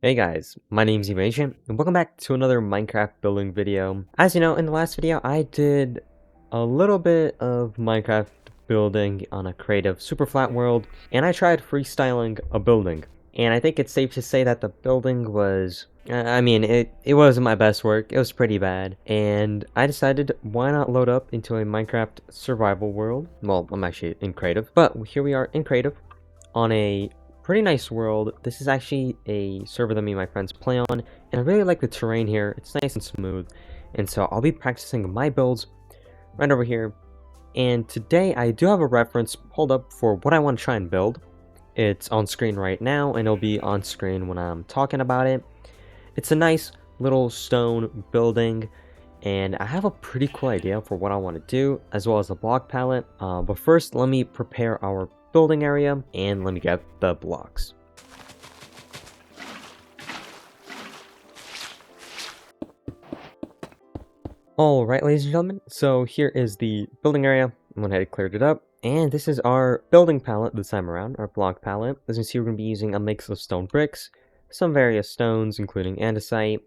Hey guys, my name's INCOMPTECH, and welcome back to another Minecraft building video. As you know, in the last video, I did a little bit of Minecraft building on a creative super flat world, and I tried freestyling a building. And I think it's safe to say that the building was, it wasn't my best work. It was pretty bad. And I decided, why not load up into a Minecraft survival world? Well, I'm actually in creative, but here we are in creative on a pretty nice world. This is actually a server that me and my friends play on, and I really like the terrain here. It's nice and smooth, and so I'll be practicing my builds right over here. And today I do have a reference pulled up for what I want to try and build. It's on screen right now, and it'll be on screen when I'm talking about it. It's a nice little stone building, and I have a pretty cool idea for what I want to do, as well as the block palette. But first, let me prepare our building area, and let me get the blocks. Alright, ladies and gentlemen, so here is the building area. I went ahead and cleared it up, and this is our building palette this time around, our block palette. As you can see, we're going to be using a mix of stone bricks, some various stones, including andesite,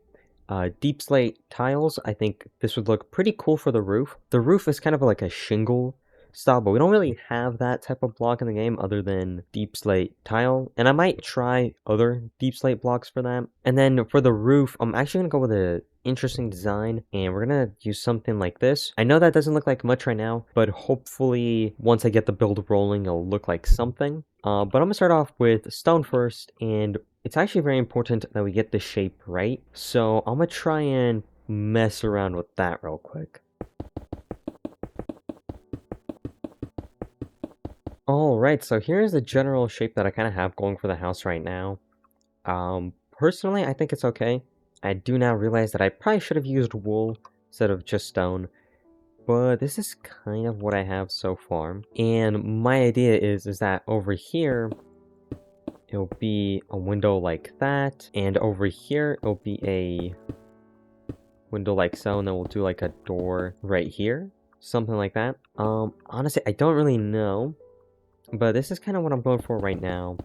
deep slate tiles. I think this would look pretty cool for the roof. The roof is kind of like a shingle style, but we don't really have that type of block in the game other than deep slate tile, and I might try other deep slate blocks for that. And then for the roof, I'm actually going to go with a interesting design, and we're gonna use something like this. I know that doesn't look like much right now, but hopefully once I get the build rolling, it'll look like something. But I'm gonna start off with stone first, and it's actually very important that we get the shape right. So I'm gonna try and mess around with that real quick. Alright, so here's the general shape that I kind of have going for the house right now. Personally, I think it's okay. I do now realize that I probably should have used wool instead of just stone, but this is kind of what I have so far. And my idea is that over here, it'll be a window like that, and over here, it'll be a window like so, and then we'll do like a door right here, something like that. Honestly, I don't really know, but this is kind of what I'm going for right now.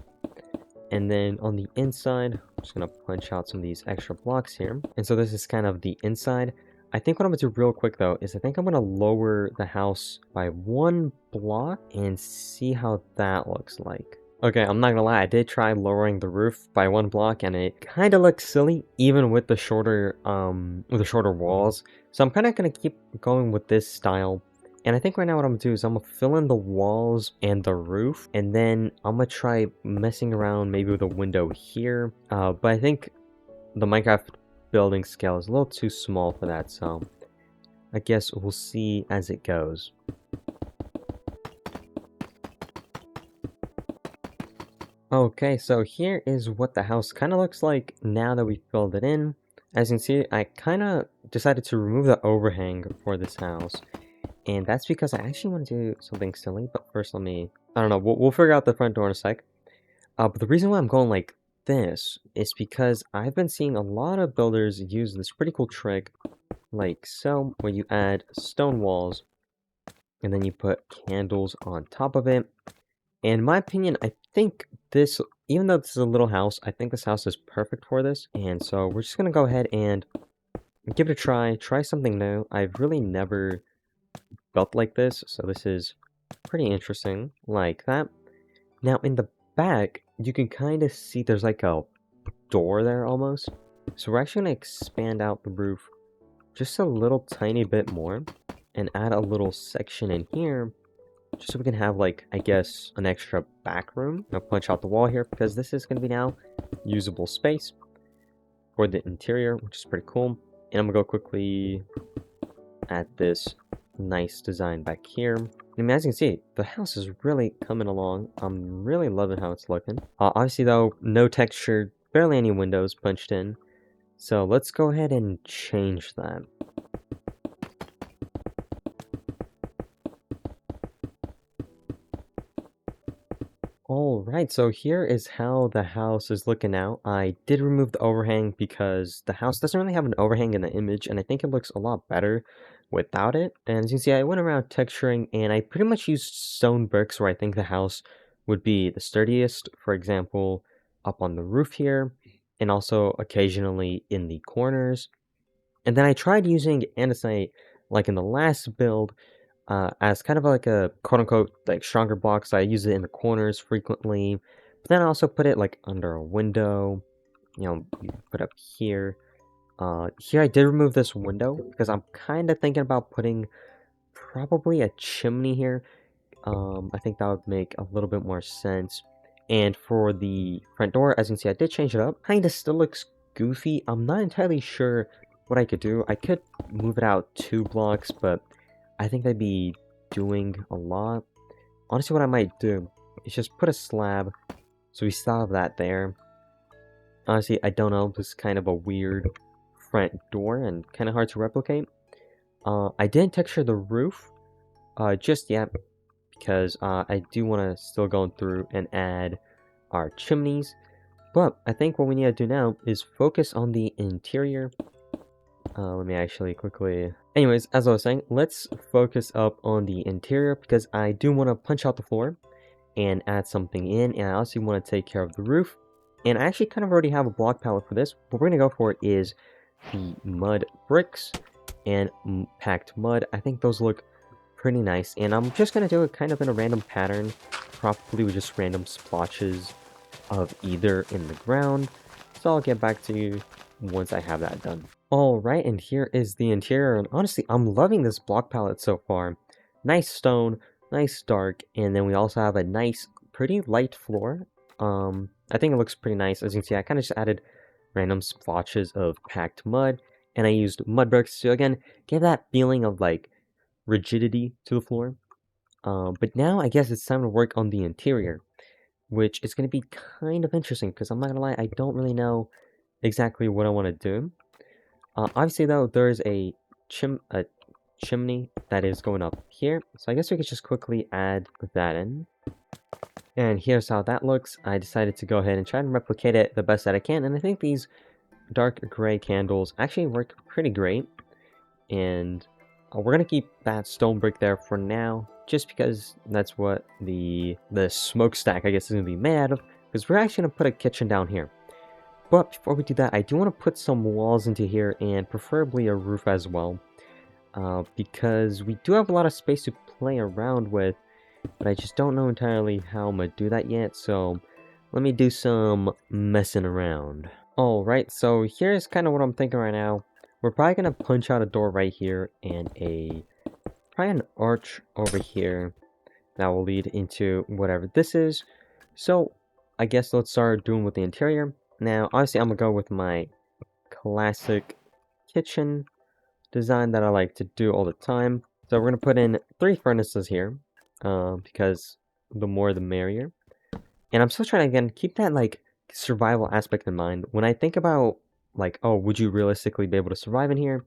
And then on the inside, I'm just going to punch out some of these extra blocks here. And so this is kind of the inside. I think what I'm going to do real quick, though, is I think I'm going to lower the house by 1 block and see how that looks like. Okay, I'm not going to lie. I did try lowering the roof by 1 block, and it kind of looks silly, even with the shorter walls. So I'm kind of going to keep going with this style. And I think right now what I'm going to do is I'm going to fill in the walls and the roof, and then I'm going to try messing around maybe with a window here. But I think the Minecraft building scale is a little too small for that, so I guess we'll see as it goes. Okay, so here is what the house kind of looks like now that we filled it in. As you can see, I kind of decided to remove the overhang for this house. And that's because I actually want to do something silly, but first let me, I don't know, we'll figure out the front door in a sec. But the reason why I'm going like this is because I've been seeing a lot of builders use this pretty cool trick, like so, where you add stone walls, and then you put candles on top of it. And in my opinion, I think this, even though this is a little house, I think this house is perfect for this. And so we're just going to go ahead and give it a try something new. I've really never built like this, so this is pretty interesting, like that. Now in the back, you can kind of see there's like a door there almost. So we're actually going to expand out the roof just a little tiny bit more and add a little section in here just so we can have like, I guess, an extra back room. I'll punch out the wall here because this is going to be now usable space for the interior, which is pretty cool. And I'm going to go quickly add this nice design back here. I mean, as you can see, the house is really coming along. I'm really loving how it's looking. Obviously, though, no texture, barely any windows punched in. So let's go ahead and change that. Alright, so here is how the house is looking out. I did remove the overhang because the house doesn't really have an overhang in the image, and I think it looks a lot better without it. And as you can see, I went around texturing, and I pretty much used stone bricks where I think the house would be the sturdiest. For example, up on the roof here, and also occasionally in the corners. And then I tried using andesite, like in the last build, as kind of like a quote-unquote like stronger block, so I use it in the corners frequently. But then I also put it like under a window, you put up here. Here I did remove this window because I'm kind of thinking about putting probably a chimney here. I think that would make a little bit more sense. And for the front door, as you can see, I did change it up. Kinda still looks goofy. I'm not entirely sure what I could do. I could move it out 2 blocks, but I think that'd be doing a lot. Honestly, what I might do is just put a slab, so we still have that there. Honestly, I don't know. This is kind of a weird front door and kind of hard to replicate. I didn't texture the roof just yet, because I do want to still go through and add our chimneys. But I think what we need to do now is focus on the interior. Let me actually quickly... Anyways, as I was saying, let's focus up on the interior because I do want to punch out the floor and add something in, and I also want to take care of the roof. And I actually kind of already have a block palette for this. What we're going to go for is the mud bricks and packed mud. I think those look pretty nice, and I'm just going to do it kind of in a random pattern, probably with just random splotches of either in the ground. So I'll get back to you once I have that done. Alright, and here is the interior, and honestly, I'm loving this block palette so far. Nice stone, nice dark, and then we also have a nice, pretty light floor. I think it looks pretty nice. As you can see, I kind of just added random splotches of packed mud, and I used mud bricks to, again, give that feeling of, like, rigidity to the floor. But now, I guess it's time to work on the interior, which is going to be kind of interesting, because I'm not going to lie, I don't really know exactly what I want to do. Obviously, though, there's a chimney that is going up here, so I guess we could just quickly add that in. And here's how that looks. I decided to go ahead and try and replicate it the best that I can, and I think these dark gray candles actually work pretty great. And we're going to keep that stone brick there for now, just because that's what the smokestack, I guess, is going to be made out of, because we're actually going to put a kitchen down here. But before we do that, I do want to put some walls into here, and preferably a roof as well, because we do have a lot of space to play around with, but I just don't know entirely how I'm going to do that yet, so let me do some messing around. Alright, so here's kind of what I'm thinking right now. We're probably going to punch out a door right here, and probably an arch over here that will lead into whatever this is. So, I guess let's start doing with the interior. Now, obviously, I'm going to go with my classic kitchen design that I like to do all the time. So we're going to put in 3 furnaces here, because the more the merrier. And I'm still trying to, again, keep that, like, survival aspect in mind. When I think about, like, oh, would you realistically be able to survive in here?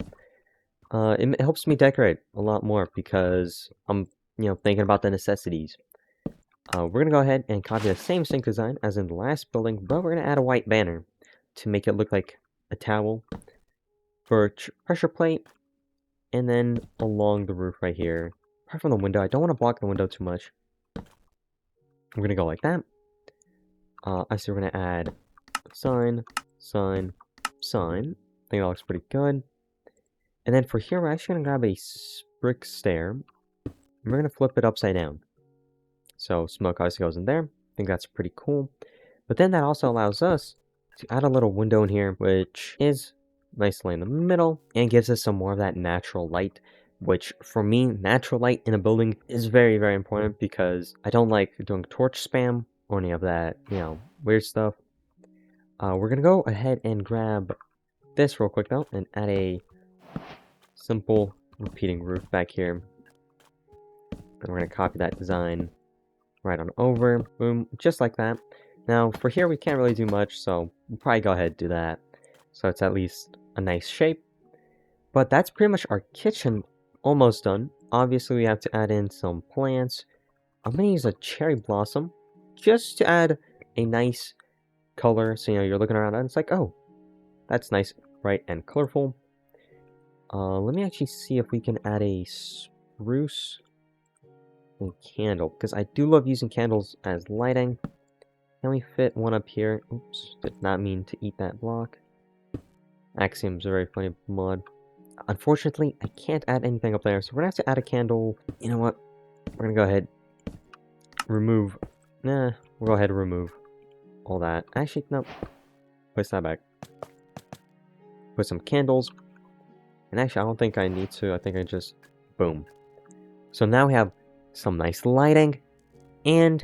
It helps me decorate a lot more because I'm, thinking about the necessities. We're going to go ahead and copy the same sink design as in the last building, but we're going to add a white banner to make it look like a towel for pressure plate, and then along the roof right here, apart from the window. I don't want to block the window too much. We're going to go like that. So we're going to add sign, sign, sign. I think that looks pretty good. And then for here, we're actually going to grab a brick stair, and we're going to flip it upside down. So smoke obviously goes in there. I think that's pretty cool. But then that also allows us to add a little window in here, which is nicely in the middle and gives us some more of that natural light, which for me, natural light in a building is very, very important because I don't like doing torch spam or any of that, weird stuff. We're going to go ahead and grab this real quick though and add a simple repeating roof back here. And we're going to copy that design right on over, boom, just like that. Now, for here, we can't really do much, so we'll probably go ahead and do that. So it's at least a nice shape. But that's pretty much our kitchen almost done. Obviously, we have to add in some plants. I'm going to use a cherry blossom just to add a nice color. So, you're looking around and it's like, oh, that's nice, bright, and colorful. Let me actually see if we can add a spruce candle, because I do love using candles as lighting. Can we fit one up here? Oops, did not mean to eat that block. Axiom's a very funny mod. Unfortunately, I can't add anything up there, so we're gonna have to add a candle. You know what? We're gonna go ahead, remove. Nah, we'll go ahead and remove all that. Actually, no. Place that back. Put some candles. And actually, I don't think I need to. I think I just... Boom. So now we have some nice lighting. And,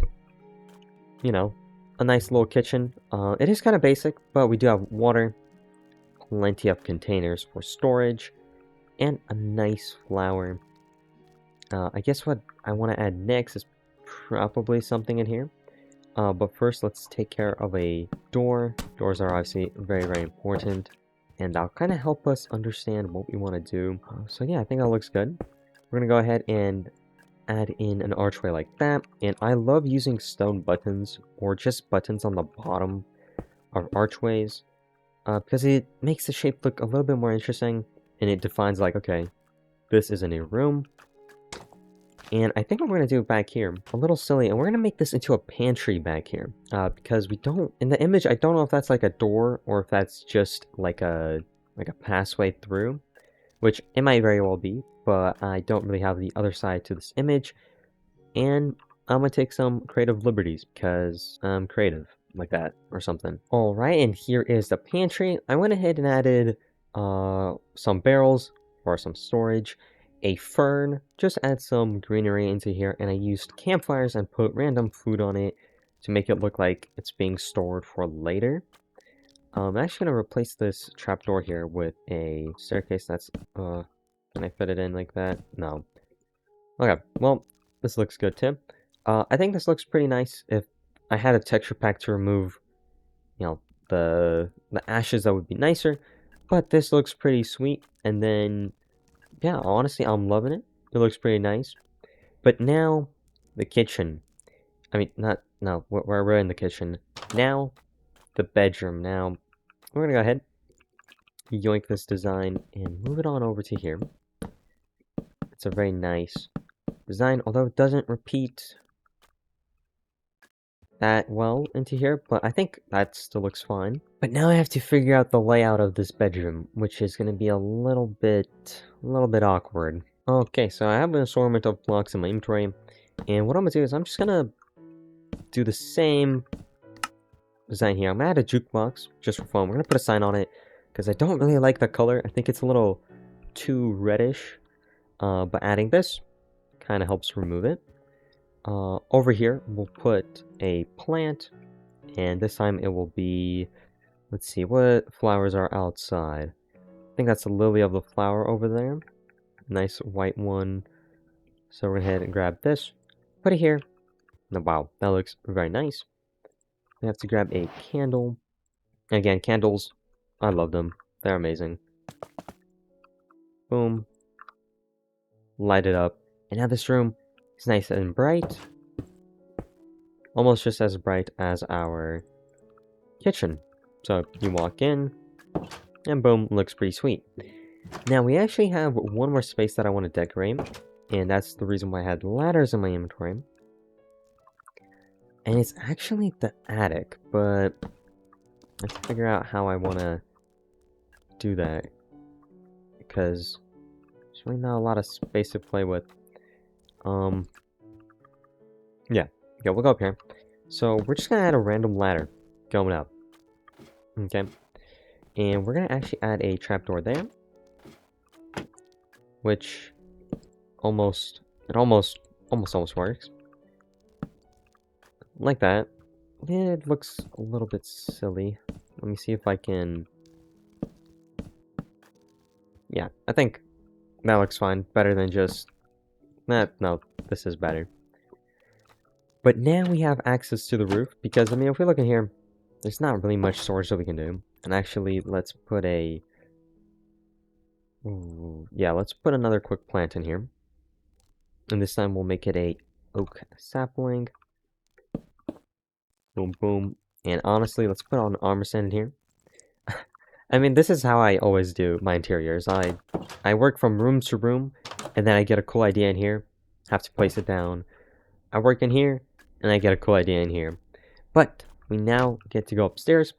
you know, a nice little kitchen. It is kind of basic, but we do have water. Plenty of containers for storage. And a nice flower. I guess what I want to add next is probably something in here. But first, let's take care of a door. Doors are obviously very, very important. And that'll kind of help us understand what we want to do. So yeah, I think that looks good. We're going to go ahead and add in an archway like that. And I love using stone buttons or just buttons on the bottom of archways. Because it makes the shape look a little bit more interesting. And it defines like, okay, this is a new room. And I think what we're going to do back here, a little silly, and we're going to make this into a pantry back here. Because we don't, in the image, I don't know if that's like a door or if that's just like a passway through. Which it might very well be, but I don't really have the other side to this image. And I'm going to take some creative liberties because I'm creative, like that, or something. Alright, and here is the pantry. I went ahead and added some barrels for some storage. A fern, just add some greenery into here, and I used campfires and put random food on it to make it look like it's being stored for later. I'm actually going to replace this trapdoor here with a staircase that's, can I fit it in like that? No. Okay, well, this looks good too. I think this looks pretty nice. If I had a texture pack to remove, you know, the ashes, that would be nicer, but this looks pretty sweet, and then... yeah, honestly, I'm loving it. It looks pretty nice. But now, the kitchen. I mean, no, we're in the kitchen. Now, the bedroom. Now, we're gonna go ahead, yoink this design, and move it on over to here. It's a very nice design, although it doesn't repeat that well into here, but I think that still looks fine. But now I have to figure out the layout of this bedroom, which is gonna be a little bit awkward. Okay, so I have an assortment of blocks in my inventory, and what I'm gonna do is I'm just gonna do the same design here. I'm gonna add a jukebox just for fun. We're gonna put a sign on it because I don't really like the color. I think it's a little too reddish, but adding this kind of helps remove it. Over here, we'll put a plant, and this time it will be, let's see, what flowers are outside? I think that's a lily of the flower over there. Nice white one. So we're gonna head and grab this, put it here. Now, wow, that looks very nice. We have to grab a candle. And again, candles, I love them. They're amazing. Boom. Light it up. And now this room is nice and bright. Almost just as bright as our kitchen. So you walk in, and boom, looks pretty sweet. Now we actually have one more space that I want to decorate, and that's the reason why I had ladders in my inventory. And it's actually the attic, but I have to figure out how I want to do that, because there's really not a lot of space to play with. Yeah, we'll go up here. So we're just gonna add a random ladder going up. Okay, and we're gonna actually add a trapdoor there, which almost works. Like that. It looks a little bit silly. Let me see if I can... yeah, I think that looks fine. Better than just... no, this is better. But now we have access to the roof, because, I mean, if we look in here, there's not really much storage that we can do. And actually, let's put a... ooh, yeah, let's put another quick plant in here. And this time we'll make it a oak sapling. Boom, boom. And honestly, let's put on armor stand in here. I mean, this is how I always do my interiors. I work from room to room, and then I get a cool idea in here, have to place it down. I work in here, and I get a cool idea in here. But we now get to go upstairs.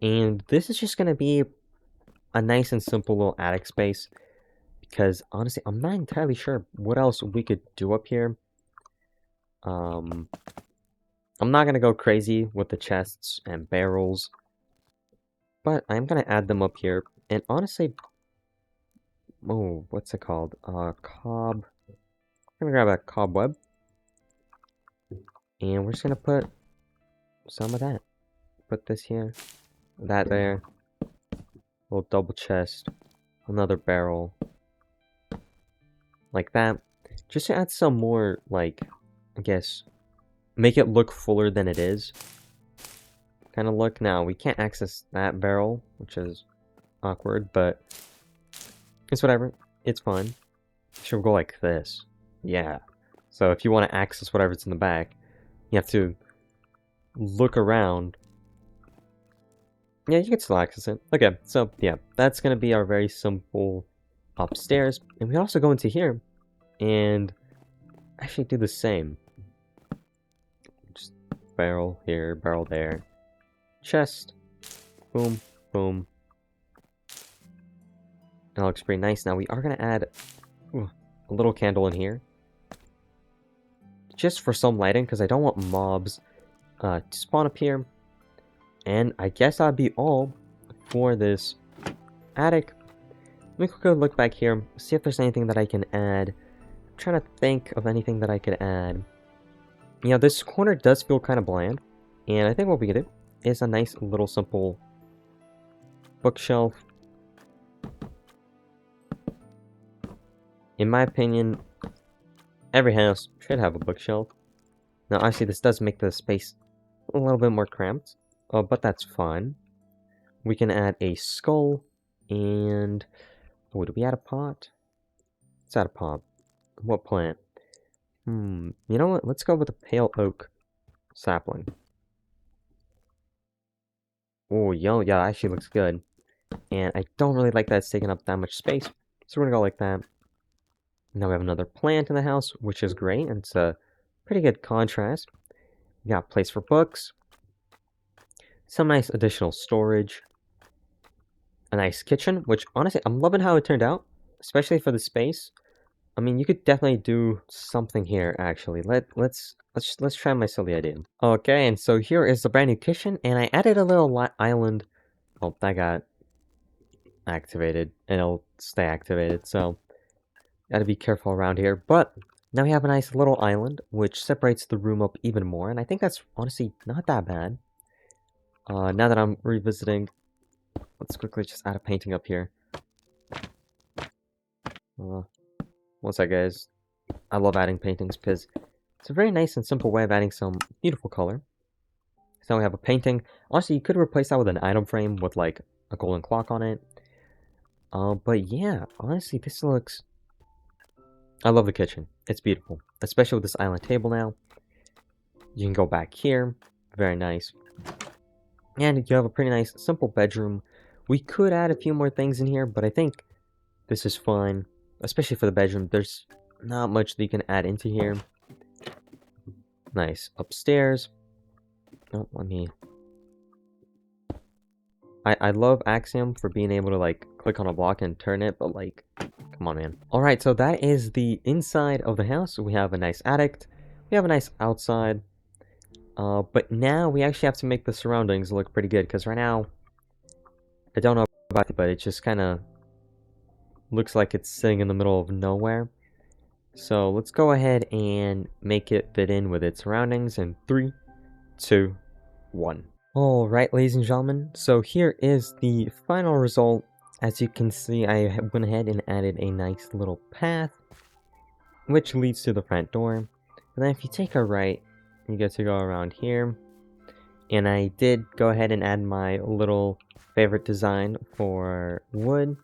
And this is just going to be a nice and simple little attic space. Because, honestly, I'm not entirely sure what else we could do up here. I'm not going to go crazy with the chests and barrels. But I'm going to add them up here. And honestly... Oh, what's it called? Cob... I'm going to grab a cobweb. And we're just going to put some of that. Put this here. That there. Little double chest. Another barrel. Like that. Just to add some more, like, I guess, make it look fuller than it is. Kind of look. Now, we can't access that barrel, which is awkward, but it's whatever. It's fine. Should go like this. Yeah. So if you want to access whatever's in the back, you have to look around. Yeah, you can still access it. Okay, so yeah, that's going to be our very simple upstairs. And we also go into here and actually do the same. Just barrel here, barrel there. Chest. Boom, boom. That looks pretty nice. Now we are going to add a little candle in here. Just for some lighting, because I don't want mobs to spawn up here. And I guess that'd be all for this attic. Let me quickly look back here, see if there's anything that I can add. I'm trying to think of anything that I could add. You know, this corner does feel kind of bland. And I think what we could do is a nice little simple bookshelf. In my opinion, every house should have a bookshelf. Now, obviously, this does make the space a little bit more cramped. But that's fine. We can add a skull and... Oh, do we add a pot? Let's add a pot. What plant? You know what? Let's go with a pale oak sapling. Oh, yeah, that actually looks good. And I don't really like that it's taking up that much space. So we're gonna go like that. Now we have another plant in the house, which is great. And it's a pretty good contrast. We got a place for books. Some nice additional storage. A nice kitchen, which honestly, I'm loving how it turned out, especially for the space. I mean, you could definitely do something here, actually. Let's try my silly idea. Okay, and so here is the brand new kitchen, and I added a little island. Oh, that got activated, and it'll stay activated, so gotta be careful around here. But now we have a nice little island, which separates the room up even more, and I think that's honestly not that bad. Now that I'm revisiting, let's quickly just add a painting up here. One sec, guys. I love adding paintings because it's a very nice and simple way of adding some beautiful color. So we have a painting. Honestly, you could replace that with an item frame with like a golden clock on it. But yeah, honestly, this looks... I love the kitchen. It's beautiful, especially with this island table now. You can go back here. Very nice. And you have a pretty nice, simple bedroom. We could add a few more things in here, but I think this is fine. Especially for the bedroom. There's not much that you can add into here. Nice. Upstairs. Oh, let me... I love Axiom for being able to, like, click on a block and turn it, but, like, come on, man. Alright, so that is the inside of the house. We have a nice attic. We have a nice outside. But now we actually have to make the surroundings look pretty good, because right now, I don't know about it, but it just kind of looks like it's sitting in the middle of nowhere. So let's go ahead and make it fit in with its surroundings in 3, 2, 1. Alright, ladies and gentlemen, so here is the final result. As you can see, I went ahead and added a nice little path, which leads to the front door. And then if you take a right, you get to go around here. And I did go ahead and add my little favorite design for wood,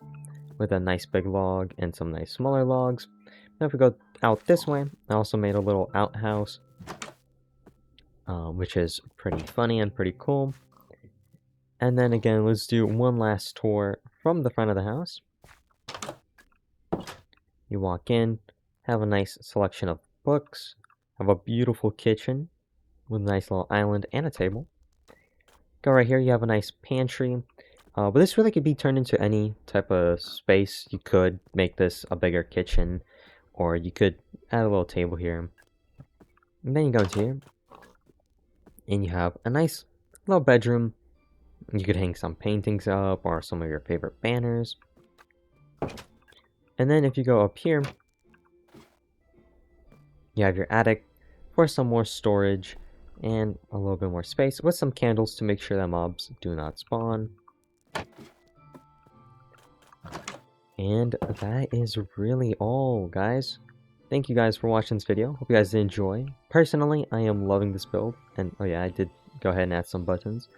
with a nice big log and some nice smaller logs. Now if we go out this way, I also made a little outhouse, which is pretty funny and pretty cool. And then again, let's do one last tour from the front of the house. You walk in, have a nice selection of books, have a beautiful kitchen, with a nice little island and a table. Go right here, you have a nice pantry. But this really could be turned into any type of space. You could make this a bigger kitchen, or you could add a little table here. And then you go into here, and you have a nice little bedroom. You could hang some paintings up, or some of your favorite banners. And then if you go up here, you have your attic for some more storage and a little bit more space with some candles to make sure that mobs do not spawn. And that is really all, guys. Thank you guys for watching this video. Hope you guys did enjoy. Personally, I am loving this build. And oh yeah, I did go ahead and add some buttons.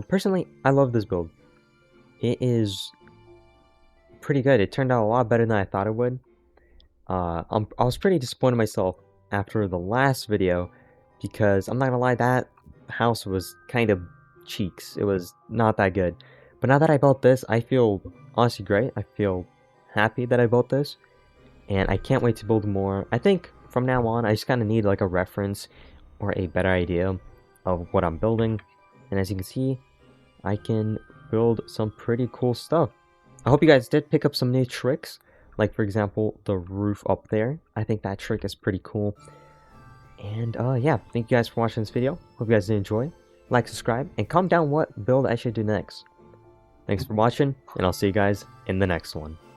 Personally, I love this build. It is pretty good. It turned out a lot better than I thought it would. I was pretty disappointed in myself after the last video because I'm not gonna lie, that house was kind of cheeks. It was not that good. But now that I built this, I feel honestly great. I feel happy that I built this, and I can't wait to build more. I think from now on, I just kind of need like a reference or a better idea of what I'm building. And as you can see, I can build some pretty cool stuff. I hope you guys did pick up some new tricks. Like, for example, the roof up there. I think that trick is pretty cool. And, yeah, thank you guys for watching this video. Hope you guys did enjoy. Like, subscribe, and comment down what build I should do next. Thanks for watching, and I'll see you guys in the next one.